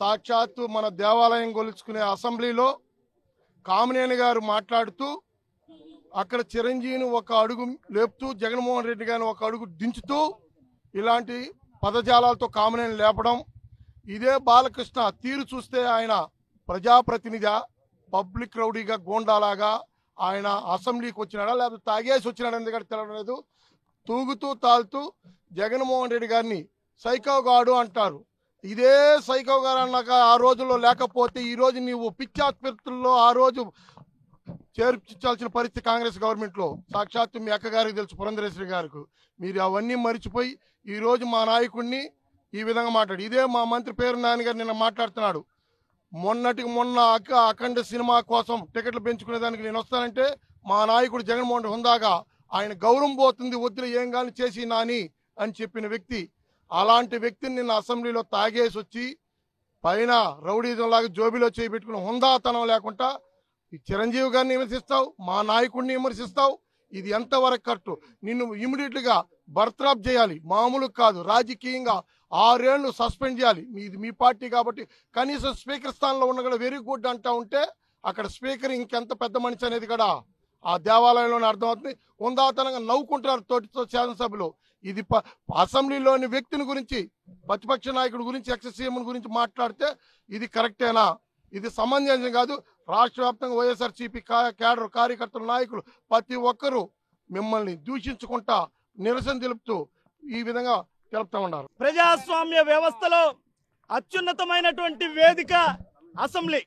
సాక్షాత్తు మన దేవాలయం గొలుచుకునే అసెంబ్లీలో కామినేని గారు మాట్లాడుతూ అక్కడ చిరంజీవిని ఒక అడుగు లేపుతూ జగన్మోహన్ రెడ్డి గారిని ఒక అడుగు దించుతూ ఇలాంటి పదజాలాలతో కామినేని లేపడం, ఇదే బాలకృష్ణ తీరు చూస్తే ఆయన ప్రజాప్రతినిధి పబ్లిక్ రౌడీగా గోండాలాగా ఆయన అసెంబ్లీకి వచ్చినాడా లేకపోతే తాగేసి వచ్చినాడా ఎందుకంటే తెలియలేదు. తూగుతూ తాలుతూ జగన్మోహన్ రెడ్డి గారిని సైకోగాడు అంటారు. ఇదే సైకో గారు అన్నాక ఆ రోజుల్లో లేకపోతే ఈ రోజు నీవు పిచ్చాస్పత్రుల్లో ఆ రోజు చేర్పించాల్సిన పరిస్థితి కాంగ్రెస్ గవర్నమెంట్లో. సాక్షాత్తు మీ అక్కగారికి తెలుసు, పురంధరేశ్వరి గారికి. మీరు అవన్నీ మరిచిపోయి ఈ రోజు మా నాయకుడిని ఈ విధంగా మాట్లాడు. ఇదే మా మంత్రి పేరు నాని గారు నిన్న మాట్లాడుతున్నాడు. మొన్నటికి మొన్న అఖండ సినిమా కోసం టికెట్లు పెంచుకునేదానికి నేను వస్తానంటే మా నాయకుడు జగన్మోహన్ హుందాగా ఆయన గౌరవం పోతుంది, వద్దులు ఏం కానీ చేసి నాని అని చెప్పిన వ్యక్తి. అలాంటి వ్యక్తిని నిన్న అసెంబ్లీలో తాగేసి వచ్చి పైన రౌడీజం లాగా జోబీలో చేపెట్టుకుని హుందాతనం లేకుండా ఈ చిరంజీవి గారిని విమర్శిస్తావు, మా నాయకుడిని విమర్శిస్తావు. ఇది ఎంతవరకు కరెక్ట్? నిన్ను ఇమీడియట్గా బర్తరఫ్ చేయాలి, మామూలు కాదు, రాజకీయంగా 6 ఏళ్లు సస్పెండ్ చేయాలి. మీది మీ పార్టీ కాబట్టి కనీసం స్పీకర్ స్థానంలో ఉన్న కూడా వెరీ గుడ్ అంటా ఉంటే అక్కడ స్పీకర్ ఇంకెంత పెద్ద మనిషి అనేది కూడా ఆ దేవాలయంలోనే అర్థమవుతుంది. హుందాతనంగా నవ్వుకుంటున్నారు తోటితో శాసనసభలో. ఇది అసెంబ్లీలోని వ్యక్తిని గురించి, ప్రతిపక్ష నాయకుడి గురించి, ఎక్స్ సీఎం గురించి మాట్లాడితే ఇది కరెక్టేనా? ఇది సమంజసం కాదు. రాష్ట్ర వ్యాప్తంగా వైఎస్ఆర్సీపీ కేడర్ కార్యకర్తల నాయకులు ప్రతి ఒక్కరూ మిమ్మల్ని దూషించుకుంటా నిరసన తెలుపుతూ ఈ విధంగా తెలుపుతా ఉన్నారు. ప్రజాస్వామ్య వ్యవస్థలో అత్యున్నతమైనటువంటి వేదిక అసెంబ్లీ.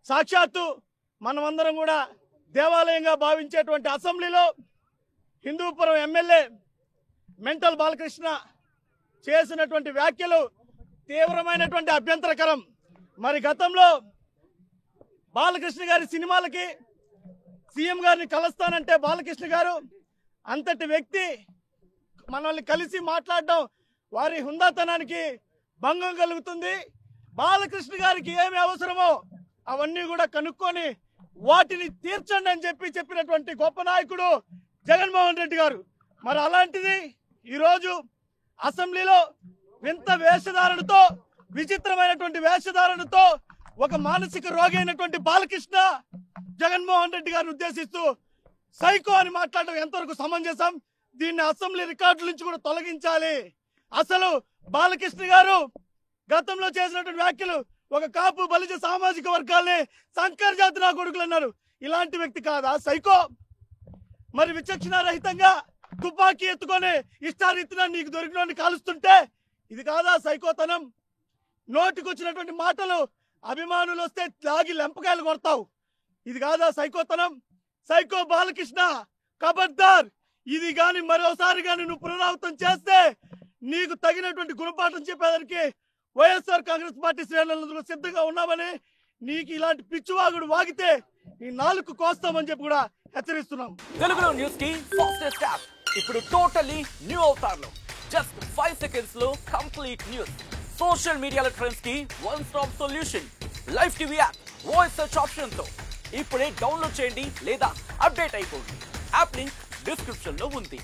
సాక్షాత్తు మనమందరం కూడా దేవాలయంగా భావించేటువంటి అసెంబ్లీలో హిందూపురం ఎమ్మెల్యే మెంటల్ బాలకృష్ణ చేసినటువంటి వ్యాఖ్యలు తీవ్రమైనటువంటి అభ్యంతరకరం. మరి గతంలో బాలకృష్ణ గారి సినిమాలకి సీఎం గారిని కలుస్తానంటే బాలకృష్ణ గారు అంతటి వ్యక్తి మనల్ని కలిసి మాట్లాడడం వారి హుందాతనానికి భంగం కలుగుతుంది. బాలకృష్ణ గారికి ఏమి అవసరమో అవన్నీ కూడా కనుక్కొని వాటిని తీర్చండి అని చెప్పినటువంటి గొప్ప నాయకుడు జగన్మోహన్ రెడ్డి గారు. మరి అలాంటిది ఈరోజు అసెంబ్లీలో వింత వేషధారణతో, విచిత్రమైనటువంటి వేషధారణతో ఒక మానసిక రోగి అయినటువంటి బాలకృష్ణ జగన్మోహన్ రెడ్డి గారిని ఉద్దేశిస్తూ సైకో అని మాట్లాడడం ఎంతవరకు సమంజసం? దీన్ని అసెంబ్లీ రికార్డుల నుంచి కూడా తొలగించాలి. అసలు బాలకృష్ణ గారు గతంలో చేసినటువంటి వ్యాఖ్యలు ఒక కాపు బలిజ సామాజిక వర్గాల్ని సంకర్ జాతి నా కొడుకులు అన్నారు. ఇలాంటి వ్యక్తి కాదా సైకో? మరి విచక్షణ రహితంగా తుపాకీ ఎత్తుకొని ఇష్టారీతిన నీకు దొరికిన కాలుస్తుంటే ఇది కాదా సైకోతనం? నోటికొచ్చినటువంటి మాటలు అభిమానులు వస్తే లాగి లెంపకాయలు కొడతావు, ఇది కాదా సైకోతనం? సైకో బాలకృష్ణ ఖబర్దార్, ఇది గాని మరోసారి గాని నువ్వు పునరావృతం చేస్తే నీకు తగినటువంటి గుణపాఠం చెప్పేదానికి వైఎస్ఆర్ కాంగ్రెస్ పార్టీ శ్రేణులందరూ సిద్ధంగా ఉన్నామని, నీకు ఇలాంటి పిచ్చివాగుడు వాగితే ఈ నాలుగు కోస్తామని చెప్పి కూడా హెచ్చరిస్తున్నాం. తెలుగులో న్యూస్ కి ఫాస్టెస్ట్ యాప్ ఇప్పుడు టోటల్లీ న్యూ అవతార్లో జస్ట్ 5 seconds లో కంప్లీట్ న్యూస్. సోషల్ మీడియాలో ట్రెండ్స్ కి one stop solution. Live TV app, voice search option తో ఇప్పుడే డౌన్లోడ్ చేయండి లేదా అప్డేట్ అయిపోండి. యాప్ లింక్ డిస్క్రిప్షన్ లో ఉంది.